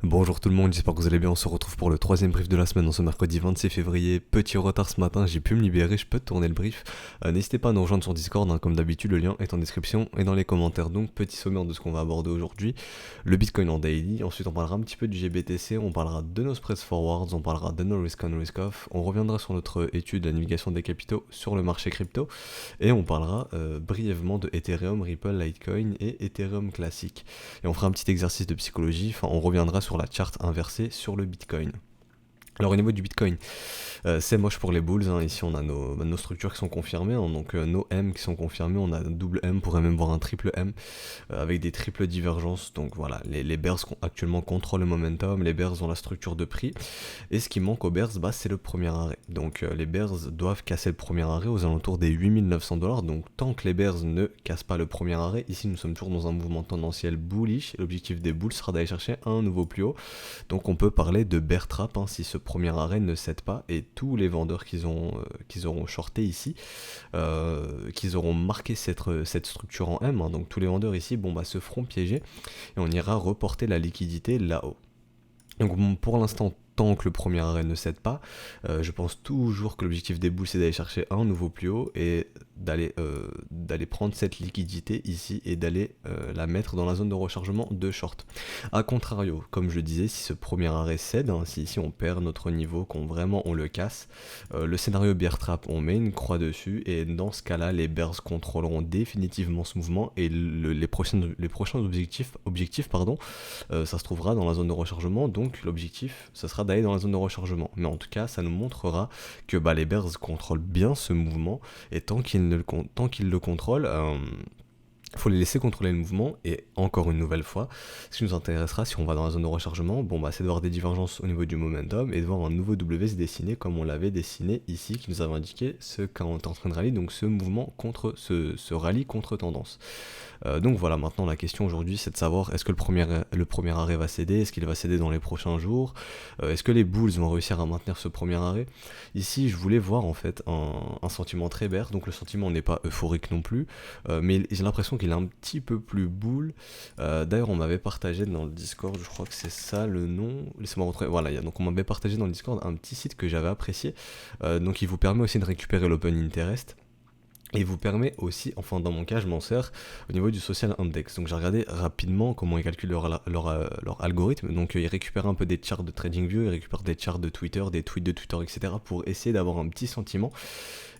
Bonjour tout le monde, j'espère que vous allez bien. On se retrouve pour le troisième brief de la semaine en ce mercredi 26 février. Petit retard ce matin, j'ai pu me libérer, je peux tourner le brief. N'hésitez pas à nous rejoindre sur Discord, hein, comme d'habitude, le lien est en description et dans les commentaires. Donc, petit sommaire de ce qu'on va aborder aujourd'hui. Le Bitcoin en daily, ensuite on parlera un petit peu du GBTC, on parlera de nos spreads forwards, on parlera de nos risk on risk off, on reviendra sur notre étude de la navigation des capitaux sur le marché crypto et on parlera brièvement de Ethereum, Ripple, Litecoin et Ethereum classique. Et on fera un petit exercice de psychologie, enfin on reviendra sur la charte inversée sur le Bitcoin. Alors au niveau du Bitcoin, c'est moche pour les bulls, hein. Ici on a nos structures qui sont confirmées, hein. Donc nos M qui sont confirmées, on a un double M, on pourrait même voir un triple M, avec des triples divergences. Donc voilà, les bears actuellement contrôlent le momentum, les bears ont la structure de prix, et ce qui manque aux bears, bah, c'est le premier arrêt. Donc les bears doivent casser le premier arrêt aux alentours des 8 900 $, donc tant que les bears ne cassent pas le premier arrêt, ici nous sommes toujours dans un mouvement tendanciel bullish, et l'objectif des bulls sera d'aller chercher un nouveau plus haut. Donc on peut parler de bear trap, hein, si ce premier arrêt ne cède pas, et tous les vendeurs qu'ils auront shorté ici, qu'ils auront marqué cette structure en M, hein, donc tous les vendeurs ici se feront piéger, et on ira reporter la liquidité là-haut. Donc bon, pour l'instant, tant que le premier arrêt ne cède pas, je pense toujours que l'objectif des bulls c'est d'aller chercher un nouveau plus haut et d'aller prendre cette liquidité ici et d'aller la mettre dans la zone de rechargement de short. A contrario, comme je disais, si ce premier arrêt cède, hein, si ici on perd notre niveau, qu'on vraiment on le casse, le scénario bear trap, on met une croix dessus et dans ce cas-là, les bears contrôleront définitivement ce mouvement et les prochains objectifs, ça se trouvera dans la zone de rechargement. Donc l'objectif, ça sera d'aller dans la zone de rechargement. Mais en tout cas, ça nous montrera que les bears contrôlent bien ce mouvement et tant qu'ils le contrôlent, il faut les laisser contrôler le mouvement. Et encore une nouvelle fois, ce qui nous intéressera si on va dans la zone de rechargement, c'est de voir des divergences au niveau du momentum et de voir un nouveau W se dessiner comme on l'avait dessiné ici, qui nous avait indiqué ce qu'on est en train de rallye, donc ce mouvement contre ce rallye contre tendance. Donc voilà, maintenant la question aujourd'hui c'est de savoir est-ce que le premier arrêt va céder, est-ce qu'il va céder dans les prochains jours, est-ce que les bulls vont réussir à maintenir ce premier arrêt. Ici je voulais voir en fait un sentiment très bear, donc le sentiment n'est pas euphorique non plus, mais j'ai l'impression qu'il est un petit peu plus bull. D'ailleurs on m'avait partagé dans le Discord, je crois que c'est ça le nom, laissez-moi retrouver, voilà, donc on m'avait partagé dans le Discord un petit site que j'avais apprécié, donc il vous permet aussi de récupérer l'open interest. Et il vous permet aussi, enfin dans mon cas je m'en sers au niveau du social index. Donc j'ai regardé rapidement comment ils calculent leur algorithme. Donc ils récupèrent un peu des charts de TradingView, ils récupèrent des charts de Twitter, des tweets de Twitter, etc. pour essayer d'avoir un petit sentiment.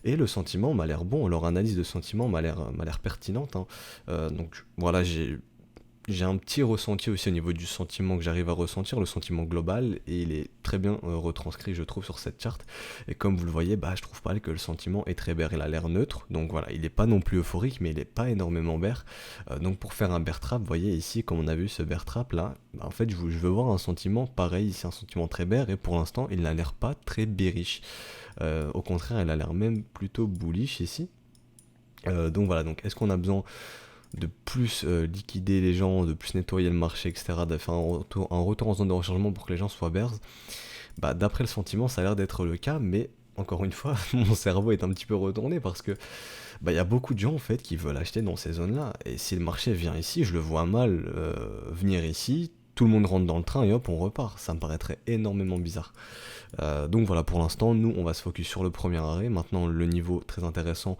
Et le sentiment m'a l'air bon, leur analyse de sentiment m'a l'air pertinente, hein. Donc voilà, j'ai un petit ressenti aussi au niveau du sentiment que j'arrive à ressentir, le sentiment global, et il est très bien retranscrit je trouve sur cette charte, et comme vous le voyez, je trouve pas que le sentiment est très bear, il a l'air neutre, donc voilà, il est pas non plus euphorique, mais il est pas énormément bear, donc pour faire un bear trap, vous voyez ici, comme on a vu ce bear trap là, en fait je veux voir un sentiment pareil, ici un sentiment très bear, et pour l'instant il n'a l'air pas très bearish, au contraire il a l'air même plutôt bullish ici, donc voilà, donc est-ce qu'on a besoin de plus liquider les gens, de plus nettoyer le marché, etc., de faire un retour en zone de rechargement pour que les gens soient bears, d'après le sentiment, ça a l'air d'être le cas, mais encore une fois, mon cerveau est un petit peu retourné parce que y a beaucoup de gens en fait qui veulent acheter dans ces zones-là, et si le marché vient ici, je le vois mal venir ici, tout le monde rentre dans le train et hop, on repart. Ça me paraîtrait énormément bizarre. Donc voilà, pour l'instant, nous, on va se focus sur le premier arrêt. Maintenant, le niveau très intéressant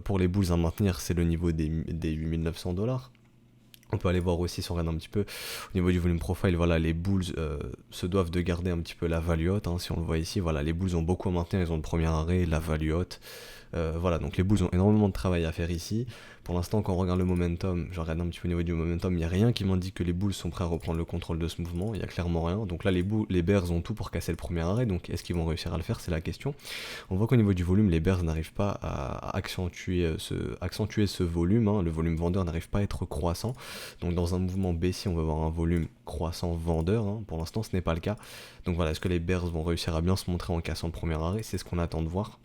pour les bulls à maintenir, c'est le niveau des 8 900 $. On peut aller voir aussi, si on regarde un petit peu au niveau du volume profile, voilà, les bulls se doivent de garder un petit peu la value haute, hein, si on le voit ici, voilà, les bulls ont beaucoup à maintenir, ils ont le premier arrêt, la value haute, voilà, donc les bulls ont énormément de travail à faire ici. Pour l'instant, quand on regarde le momentum, je regarde un petit peu au niveau du momentum, il n'y a rien qui m'indique que les bulls sont prêts à reprendre le contrôle de ce mouvement, il n'y a clairement rien. Donc là, les bears ont tout pour casser le premier arrêt, donc est-ce qu'ils vont réussir à le faire, c'est la question. On voit qu'au niveau du volume, les bears n'arrivent pas à accentuer ce volume, hein, le volume vendeur n'arrive pas à être croissant. Donc dans un mouvement baissier, on va avoir un volume croissant vendeur, hein. Pour l'instant, ce n'est pas le cas. Donc voilà, est-ce que les bears vont réussir à bien se montrer en cassant le premier arrêt? C'est ce qu'on attend de voir.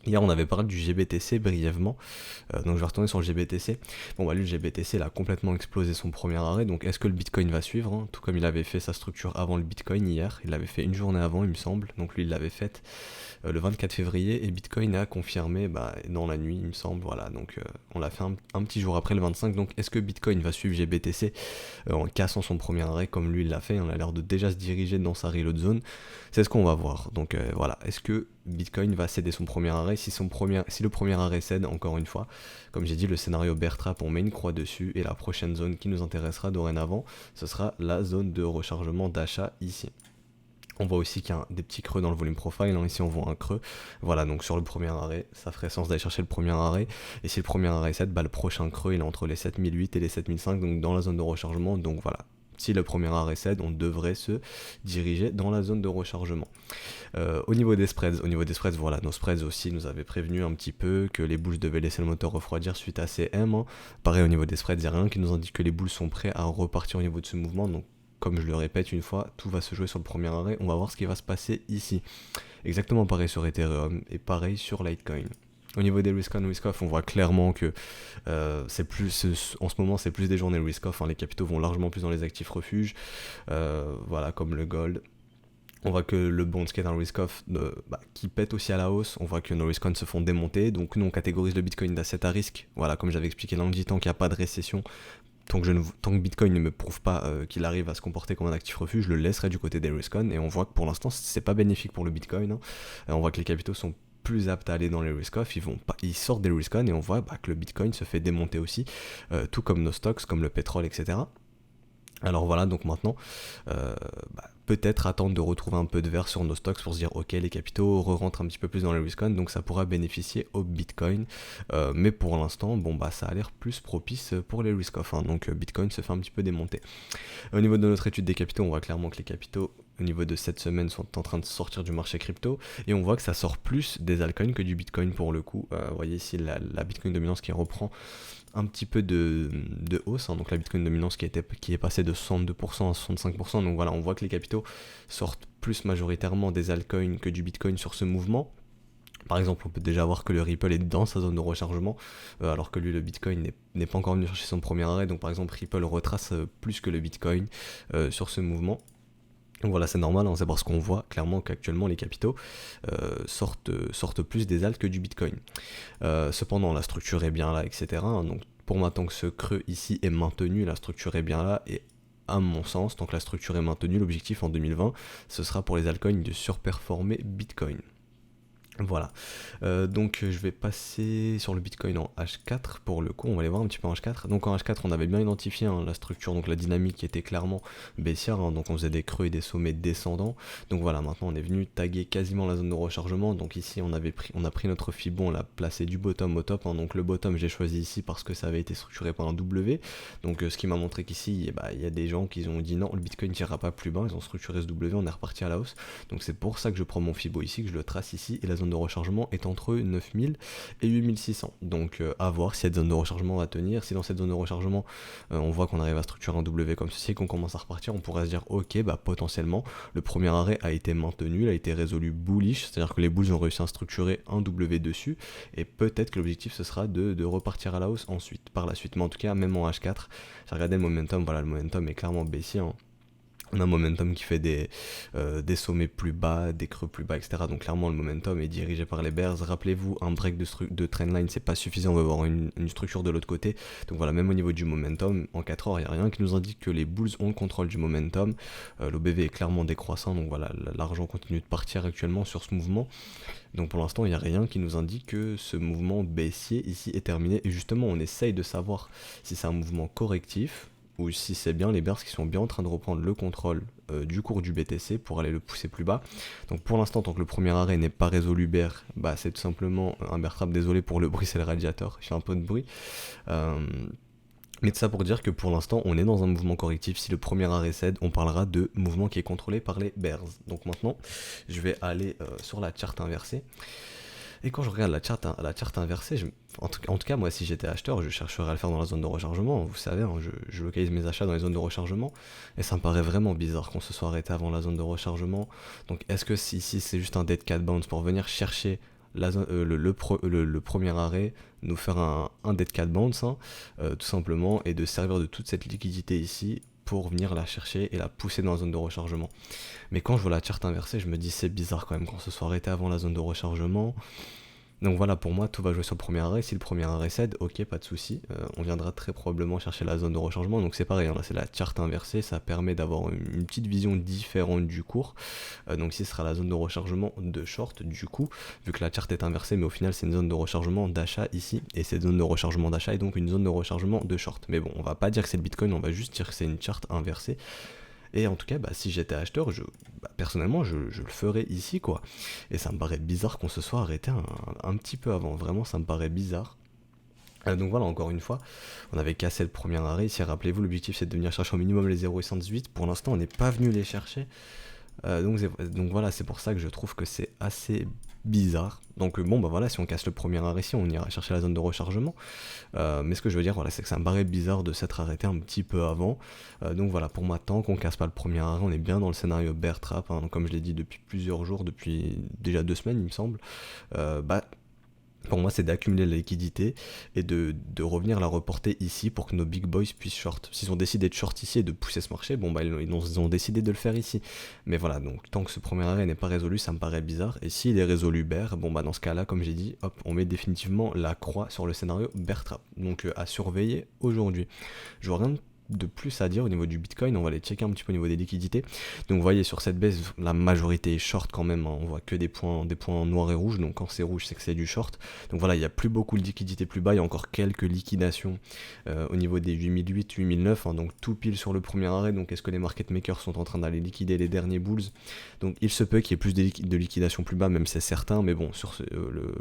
Hier, on avait parlé du GBTC brièvement, donc je vais retourner sur le GBTC. Bon, bah lui, le GBTC, il a complètement explosé son premier arrêt, donc est-ce que le Bitcoin va suivre, hein, tout comme il avait fait sa structure avant le Bitcoin hier, il l'avait fait une journée avant, il me semble, donc lui, il l'avait faite le 24 février, et Bitcoin a confirmé dans la nuit, il me semble, voilà, donc on l'a fait un petit jour après le 25, donc est-ce que Bitcoin va suivre GBTC en cassant son premier arrêt comme lui, il l'a fait, on a l'air de déjà se diriger dans sa reload zone, c'est ce qu'on va voir, donc voilà, est-ce que Bitcoin va céder son premier arrêt. Si le premier arrêt cède, encore une fois, comme j'ai dit, le scénario bear trap, on met une croix dessus, et la prochaine zone qui nous intéressera dorénavant, ce sera la zone de rechargement d'achat ici. On voit aussi qu'il y a des petits creux dans le volume profile, hein. Ici on voit un creux, voilà, donc sur le premier arrêt, ça ferait sens d'aller chercher le premier arrêt, et si le premier arrêt cède, le prochain creux il est entre les 7008 et les 7005, donc dans la zone de rechargement, donc voilà. Si le premier arrêt cède, on devrait se diriger dans la zone de rechargement. Au niveau des spreads, voilà, nos spreads aussi nous avaient prévenu un petit peu que les bulls devaient laisser le moteur refroidir suite à ces M, hein. Pareil au niveau des spreads, il n'y a rien qui nous indique que les bulls sont prêts à repartir au niveau de ce mouvement, donc comme je le répète une fois, tout va se jouer sur le premier arrêt, on va voir ce qui va se passer ici. Exactement pareil sur Ethereum et pareil sur Litecoin. Au niveau des risk-on, risk-off, on voit clairement que en ce moment c'est plus des journées risk-off, hein. Les capitaux vont largement plus dans les actifs refuges, voilà, comme le gold. On voit que le bond qui est un risk-off qui pète aussi à la hausse, on voit que nos risk-on se font démonter, donc nous on catégorise le Bitcoin d'asset à risque, voilà, comme j'avais expliqué lundi, tant qu'il n'y a pas de récession, tant que Bitcoin ne me prouve pas qu'il arrive à se comporter comme un actif refuge, je le laisserai du côté des risk-on, et on voit que pour l'instant c'est pas bénéfique pour le Bitcoin, hein. On voit que les capitaux sont plus aptes à aller dans les risk-off, ils sortent des risk-on, et on voit que le Bitcoin se fait démonter aussi, tout comme nos stocks, comme le pétrole, etc. Alors voilà, donc maintenant, peut-être attendre de retrouver un peu de vert sur nos stocks pour se dire ok, les capitaux rentrent un petit peu plus dans les risk-on, donc ça pourra bénéficier au Bitcoin, mais pour l'instant, ça a l'air plus propice pour les risk-off, hein, donc Bitcoin se fait un petit peu démonter. Au niveau de notre étude des capitaux, on voit clairement que les capitaux au niveau de cette semaine sont en train de sortir du marché crypto, et on voit que ça sort plus des altcoins que du Bitcoin pour le coup. Vous voyez ici la Bitcoin dominance qui reprend un petit peu de hausse, hein, donc la Bitcoin dominance qui est passée de 62% à 65%, donc voilà, on voit que les capitaux sortent plus majoritairement des altcoins que du Bitcoin sur ce mouvement. Par exemple, on peut déjà voir que le Ripple est dans sa zone de rechargement, alors que lui, le Bitcoin n'est pas encore venu chercher son premier arrêt, donc par exemple, Ripple retrace plus que le Bitcoin sur ce mouvement. Donc voilà, c'est normal, hein, c'est parce qu'on voit clairement qu'actuellement les capitaux sortent plus des alts que du Bitcoin. Cependant, la structure est bien là, etc. Hein, donc pour moi, tant que ce creux ici est maintenu, la structure est bien là, et à mon sens, tant que la structure est maintenue, l'objectif en 2020, ce sera pour les altcoins de surperformer Bitcoin. Voilà, donc je vais passer sur le Bitcoin en H4 pour le coup, on va aller voir un petit peu en H4. Donc en H4 on avait bien identifié, hein, la structure, donc la dynamique qui était clairement baissière, hein, donc on faisait des creux et des sommets descendants. Donc voilà, maintenant on est venu taguer quasiment la zone de rechargement, donc ici on a pris notre Fibon, on l'a placé du bottom au top, hein. Donc le bottom j'ai choisi ici parce que ça avait été structuré par un W, donc ce qui m'a montré qu'ici il y a des gens qui ont dit non, le Bitcoin ne tirera pas plus bas, ils ont structuré ce W, on est reparti à la hausse, donc c'est pour ça que je prends mon Fibo ici, que je le trace ici, et la zone de rechargement est entre 9000 et 8600, donc à voir si cette zone de rechargement va tenir. Si dans cette zone de rechargement on voit qu'on arrive à structurer un W comme ceci et qu'on commence à repartir, on pourrait se dire ok, potentiellement le premier arrêt a été maintenu, il a été résolu bullish, c'est à dire que les bulls ont réussi à structurer un W dessus, et peut-être que l'objectif ce sera de repartir à la hausse ensuite, par la suite. Mais en tout cas, même en H4, j'ai regardé le momentum, voilà, le momentum est clairement baissier, hein. On a un momentum qui fait des sommets plus bas, des creux plus bas, etc. Donc clairement le momentum est dirigé par les bears. Rappelez-vous, un break de trendline c'est pas suffisant, on va avoir une structure de l'autre côté. Donc voilà, même au niveau du momentum, en 4 heures il n'y a rien qui nous indique que les bulls ont le contrôle du momentum. L'OBV est clairement décroissant, donc voilà, l'argent continue de partir actuellement sur ce mouvement. Donc pour l'instant il n'y a rien qui nous indique que ce mouvement baissier ici est terminé. Et justement on essaye de savoir si c'est un mouvement correctif, ou si c'est bien les bears qui sont bien en train de reprendre le contrôle du cours du BTC pour aller le pousser plus bas. Donc pour l'instant, tant que le premier arrêt n'est pas résolu bear, c'est tout simplement un bear trap. Désolé pour le bruit, c'est le radiateur, il fait un peu de bruit. Mais tout ça pour dire que pour l'instant, on est dans un mouvement correctif. Si le premier arrêt cède, on parlera de mouvement qui est contrôlé par les bears. Donc maintenant, je vais aller sur la charte inversée. Et quand je regarde la charte inversée, en tout cas moi si j'étais acheteur, je chercherais à le faire dans la zone de rechargement. Vous savez, hein, je localise mes achats dans les zones de rechargement, et ça me paraît vraiment bizarre qu'on se soit arrêté avant la zone de rechargement. Donc est-ce que ici c'est juste un dead cat bounce pour venir chercher le premier arrêt, nous faire un dead cat bounce, hein, tout simplement, et de servir de toute cette liquidité ici pour venir la chercher et la pousser dans la zone de rechargement. Mais quand je vois la charte inversée, je me dis c'est bizarre quand même qu'on se soit arrêté avant la zone de rechargement. Donc voilà, pour moi, tout va jouer sur le premier arrêt. Si le premier arrêt cède, ok, pas de souci. On viendra très probablement chercher la zone de rechargement. Donc c'est pareil, hein, là c'est la charte inversée. Ça permet d'avoir une petite vision différente du cours. Donc ici, ce sera la zone de rechargement de short, du coup, vu que la charte est inversée, mais au final, c'est une zone de rechargement d'achat ici. Et cette zone de rechargement d'achat est donc une zone de rechargement de short. Mais bon, on va pas dire que c'est le Bitcoin, on va juste dire que c'est une charte inversée. Et en tout cas, si j'étais acheteur, personnellement, je le ferais ici, quoi. Et ça me paraît bizarre qu'on se soit arrêté un petit peu avant. Vraiment, ça me paraît bizarre. Donc voilà, encore une fois, on avait cassé le premier arrêt. Ici, rappelez-vous, l'objectif c'est de venir chercher au minimum les 0,118. Pour l'instant, on n'est pas venu les chercher. Donc voilà, c'est pour ça que je trouve que c'est assez bizarre. Donc bon, voilà, si on casse le premier arrêt ici, on ira chercher la zone de rechargement. Mais ce que je veux dire, voilà, c'est que ça me paraît bizarre de s'être arrêté un petit peu avant. Donc voilà, pour moi, tant qu'on casse pas le premier arrêt, on est bien dans le scénario bear trap, hein, comme je l'ai dit depuis plusieurs jours, depuis déjà 2 semaines, il me semble. Pour moi, c'est d'accumuler la liquidité et de revenir la reporter ici pour que nos big boys puissent short. S'ils ont décidé de short ici et de pousser ce marché, ils ont décidé de le faire ici. Mais voilà, donc tant que ce premier arrêt n'est pas résolu, ça me paraît bizarre. Et s'il est résolu bear, dans ce cas-là, comme j'ai dit, hop, on met définitivement la croix sur le scénario bear trap. Donc à surveiller aujourd'hui. Je vois rien de plus à dire au niveau du Bitcoin, on va aller checker un petit peu au niveau des liquidités. Donc vous voyez sur cette baisse, la majorité est short quand même, hein. On voit que des points noirs et rouges, donc quand c'est rouge c'est que c'est du short. Donc voilà, il n'y a plus beaucoup de liquidités plus bas, il y a encore quelques liquidations au niveau des 8008, 8009, hein, donc tout pile sur le premier arrêt. Donc est-ce que les market makers sont en train d'aller liquider les derniers bulls? Donc il se peut qu'il y ait plus de liquidations plus bas, même c'est certain, mais bon,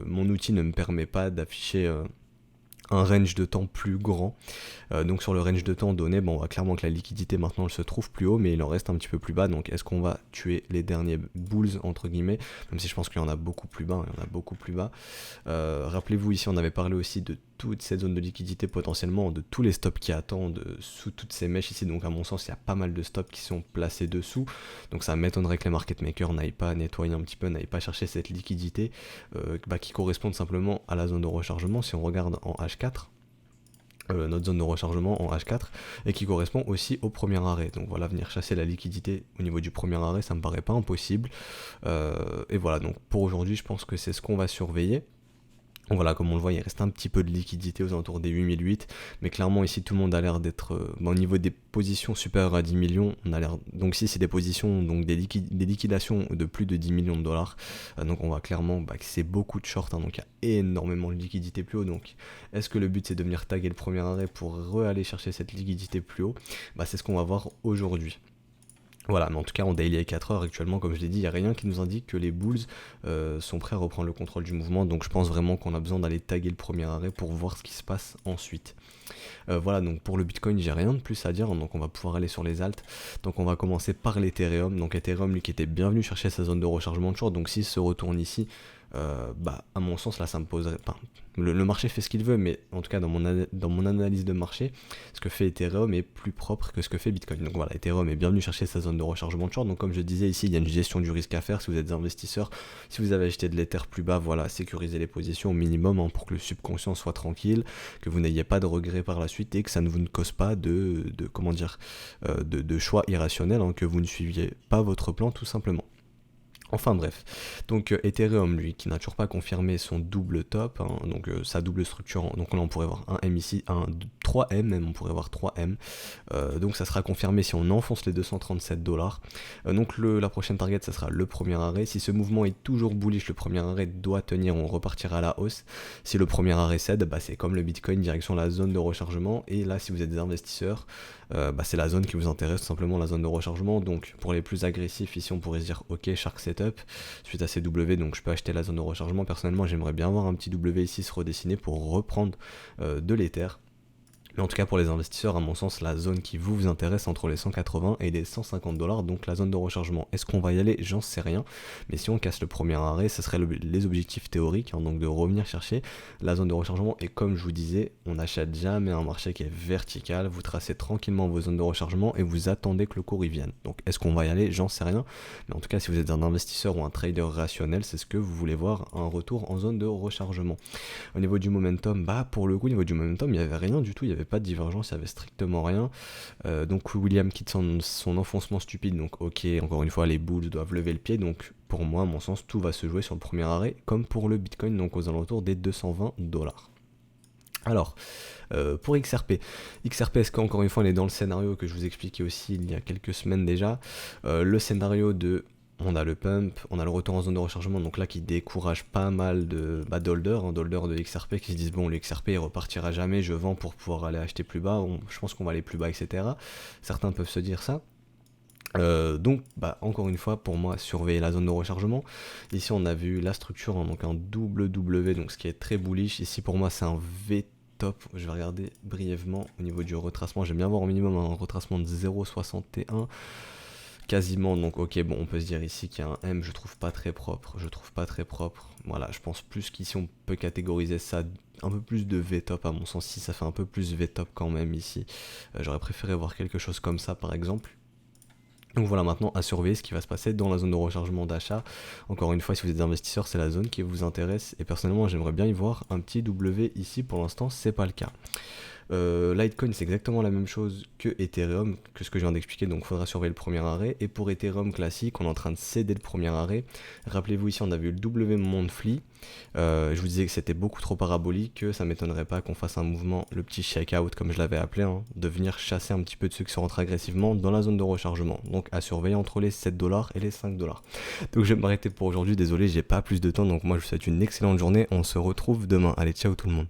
mon outil ne me permet pas d'afficher un range de temps plus grand. Donc sur le range de temps donné, on voit clairement que la liquidité maintenant elle se trouve plus haut, mais il en reste un petit peu plus bas. Donc est-ce qu'on va tuer les derniers bulls entre guillemets, même si je pense qu'il y en a beaucoup plus bas, rappelez-vous, ici on avait parlé aussi de toute cette zone de liquidité potentiellement, de tous les stops qui attendent sous toutes ces mèches ici. Donc à mon sens il y a pas mal de stops qui sont placés dessous, donc ça m'étonnerait que les market makers n'aillent pas nettoyer un petit peu, n'aillent pas chercher cette liquidité qui correspond simplement à la zone de rechargement. Si on regarde en H4, notre zone de rechargement en H4, et qui correspond aussi au premier arrêt. Donc voilà, venir chasser la liquidité au niveau du premier arrêt, ça me paraît pas impossible. Et voilà, donc pour aujourd'hui, je pense que c'est ce qu'on va surveiller. Donc voilà, comme on le voit, il reste un petit peu de liquidité aux alentours des 8008, mais clairement ici tout le monde a l'air d'être au niveau des positions supérieures à 10 millions, on a l'air, donc ici c'est des positions, donc des liquidations de plus de 10 millions de dollars, donc on voit clairement que c'est beaucoup de short, hein, donc il y a énormément de liquidité plus haut. Donc est-ce que le but c'est de venir taguer le premier arrêt pour aller chercher cette liquidité plus haut? C'est ce qu'on va voir aujourd'hui. Voilà, mais en tout cas en daily à 4 heures actuellement, comme je l'ai dit, il n'y a rien qui nous indique que les bulls sont prêts à reprendre le contrôle du mouvement. Donc je pense vraiment qu'on a besoin d'aller taguer le premier arrêt pour voir ce qui se passe ensuite. Voilà, donc pour le Bitcoin, j'ai rien de plus à dire, donc on va pouvoir aller sur les alts. Donc on va commencer par l'Ethereum. Donc Ethereum, lui qui était bien venu chercher sa zone de rechargement de short, donc s'il se retourne ici, à mon sens là ça me poserait pas. Le marché fait ce qu'il veut, mais en tout cas dans mon analyse de marché, ce que fait Ethereum est plus propre que ce que fait Bitcoin. Donc voilà, Ethereum est bien venu chercher sa zone de rechargement de short. Donc comme je disais ici, il y a une gestion du risque à faire si vous êtes investisseur. Si vous avez acheté de l'Ether plus bas, voilà, sécurisez les positions au minimum, hein, pour que le subconscient soit tranquille, que vous n'ayez pas de regrets par la suite et que ça ne vous cause pas de choix irrationnels, hein, que vous ne suiviez pas votre plan tout simplement. Enfin bref, donc Ethereum lui qui n'a toujours pas confirmé son double top, hein, donc sa double structure, donc là on pourrait voir un M ici, 3M même, on pourrait voir 3M, donc ça sera confirmé si on enfonce les 237 dollars. Donc la prochaine target ça sera le premier arrêt. Si ce mouvement est toujours bullish, le premier arrêt doit tenir, on repartira à la hausse. Si le premier arrêt cède, c'est comme le Bitcoin, direction la zone de rechargement. Et là si vous êtes des investisseurs, c'est la zone qui vous intéresse, tout simplement la zone de rechargement. Donc pour les plus agressifs ici on pourrait se dire ok, Shark Setup suite à ces W, donc je peux acheter la zone de rechargement. Personnellement j'aimerais bien voir un petit W ici se redessiner pour reprendre de l'Ether. Mais en tout cas pour les investisseurs, à mon sens, la zone qui vous intéresse entre les 180 et les 150 dollars, donc la zone de rechargement. Est-ce qu'on va y aller? J'en sais rien. Mais si on casse le premier arrêt, ce serait les objectifs théoriques, hein, donc de revenir chercher la zone de rechargement. Et comme je vous disais, on n'achète jamais un marché qui est vertical. Vous tracez tranquillement vos zones de rechargement et vous attendez que le cours y vienne. Donc est-ce qu'on va y aller? J'en sais rien. Mais en tout cas, si vous êtes un investisseur ou un trader rationnel, c'est ce que vous voulez voir, un retour en zone de rechargement. Au niveau du momentum, bah pour le coup, au niveau du momentum, il n'y avait rien du tout, il n'y avait pas de divergence, il n'y avait strictement rien. Donc William quitte son enfoncement stupide, donc ok, encore une fois, les bulls doivent lever le pied, donc pour moi, à mon sens, tout va se jouer sur le premier arrêt, comme pour le Bitcoin, donc aux alentours des 220 dollars. Alors, pour XRP, est-ce qu'encore une fois on est dans le scénario que je vous expliquais aussi il y a quelques semaines déjà, le scénario de on a le pump, on a le retour en zone de rechargement, donc là qui décourage pas mal d'holders, d'holders de XRP qui se disent bon le XRP il repartira jamais, je vends pour pouvoir aller acheter plus bas, je pense qu'on va aller plus bas, etc. Certains peuvent se dire ça. Donc encore une fois pour moi surveiller la zone de rechargement. Ici on a vu la structure, hein, donc un double W, donc ce qui est très bullish. Ici pour moi c'est un V top. Je vais regarder brièvement au niveau du retracement, j'aime bien voir au minimum un retracement de 0,61 quasiment. Donc ok, bon, on peut se dire ici qu'il y a un M, je trouve pas très propre, voilà, je pense plus qu'ici on peut catégoriser ça un peu plus de V-top à mon sens. Si ça fait un peu plus V-top quand même ici, j'aurais préféré voir quelque chose comme ça par exemple. Donc voilà, maintenant à surveiller ce qui va se passer dans la zone de rechargement d'achat. Encore une fois, si vous êtes investisseur, c'est la zone qui vous intéresse, et personnellement j'aimerais bien y voir un petit W ici. Pour l'instant c'est pas le cas. Litecoin c'est exactement la même chose que Ethereum, que ce que je viens d'expliquer, donc il faudra surveiller le premier arrêt. Et pour Ethereum classique, on est en train de céder le premier arrêt. Rappelez-vous, ici on a vu le W monthly, je vous disais que c'était beaucoup trop parabolique, que ça m'étonnerait pas qu'on fasse un mouvement, le petit shakeout comme je l'avais appelé, hein, de venir chasser un petit peu de ceux qui se rentrent agressivement dans la zone de rechargement, donc à surveiller entre les 7 dollars et les 5 dollars. Donc je vais m'arrêter pour aujourd'hui, désolé j'ai pas plus de temps, donc moi je vous souhaite une excellente journée, on se retrouve demain, allez ciao tout le monde.